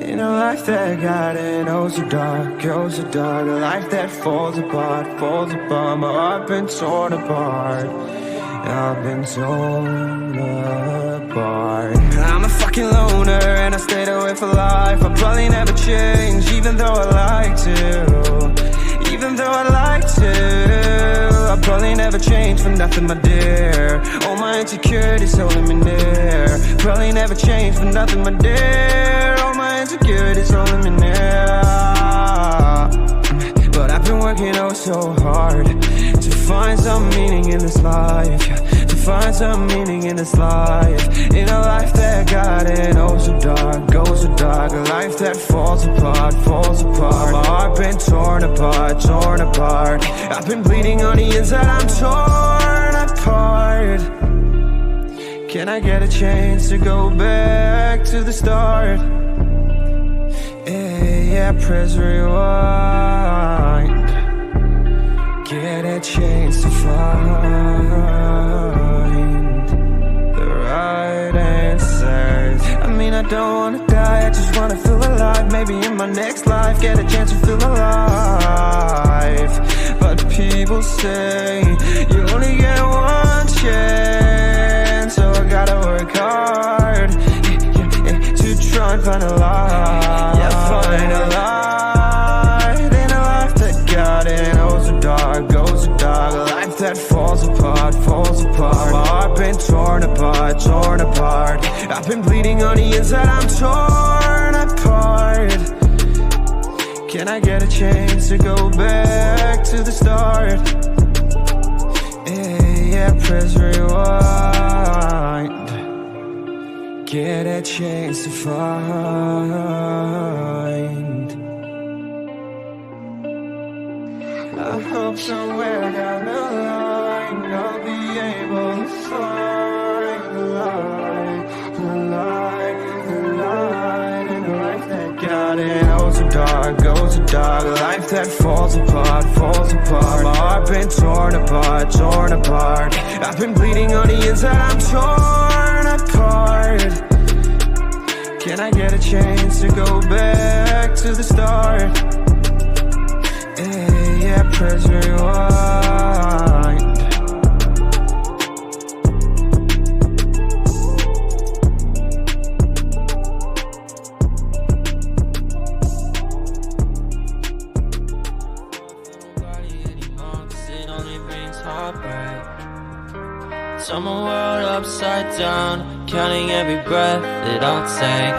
In a life that got it, oh so dark, oh so dark. A life that falls apart, falls apart. My heart been torn apart, I've been torn apart. I'm a fucking loner and I stayed away for life. I'll probably never change, even though I like to. Even though I like to, I'll probably never change for nothing, my dear. All my insecurities holding me near. Probably never change for nothing, my dear. All my insecurities holding me near. But I've been working oh so hard to find some meaning in this life, to find some meaning in this life. In a life that got it oh so dark, oh so dark. A life that falls apart, falls apart. My heart been torn apart, torn apart. I've been bleeding on the inside, I'm torn apart. Can I get a chance to go back to the start? Yeah, press rewind. Get a chance to find the right answers. I mean, I don't wanna die, I just wanna feel alive. Maybe in my next life, get a chance to feel alive. But people say you only get one chance, so I gotta work hard to try and find a light. Yeah, find a light in a life that got it oh so dark, oh so dark. A life that falls apart, falls apart. My heart been torn apart, torn apart. I've been bleeding on the inside, I'm torn apart. Can I get a chance to go back to the start? Yeah, press rewind. Get a chance to find. I hope somewhere down the line I'll be able to find the light, the light, the light in a life that got it oh so dark, oh so dark. A life that falls apart, falls apart. My heart been torn apart, torn apart. I've been bleeding on the inside, I'm torn apart. Can I get a chance to go back to the start? Yeah, press rewind. Turn my world upside down, counting every breath that I'll take.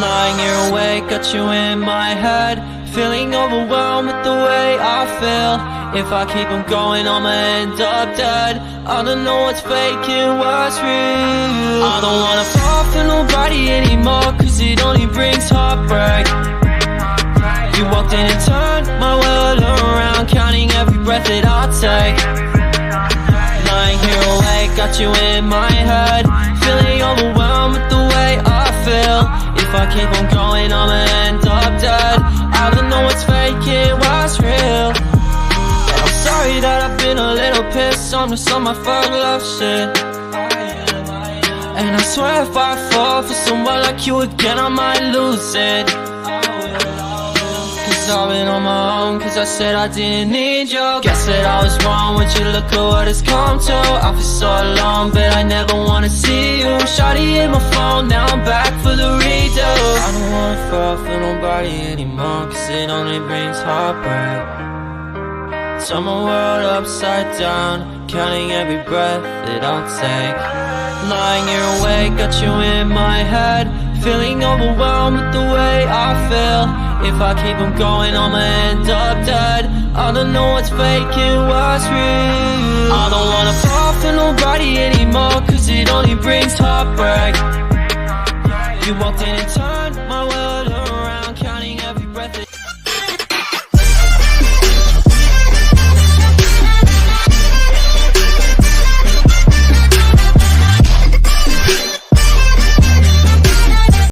Lying here awake, got you in my head, feeling overwhelmed with the way I feel. If I keep on going, I'ma end up dead. I don't know what's fake and what's real. I don't wanna fall for nobody anymore, cause it only brings heartbreak. You walked in and turned my world around, counting every breath that I take. Lying here awake, got you in my head, feeling overwhelmed with the way I feel. If I keep on going, I'ma end up dead. I don't know what's fake and what's real. And I'm sorry that I've been a little pissed on just on my fuck love shit. And I swear if I fall for someone like you again, I might lose it. I've been on my own, cause I said I didn't need you. Guess that I was wrong, would you look at what it's come to? I feel so alone, but I never wanna see you. Shawty hit my phone, now I'm back for the redo. I don't wanna fall for nobody anymore, cause it only brings heartbreak. Turn my world upside down, counting every breath that I'll take. Lying here awake, got you in my head, feeling overwhelmed with the way I feel. If I keep on going, I'ma end up dead. I don't know what's fake and what's real. I don't wanna fall for nobody anymore, cause it only brings heartbreak. You walked in and turned my world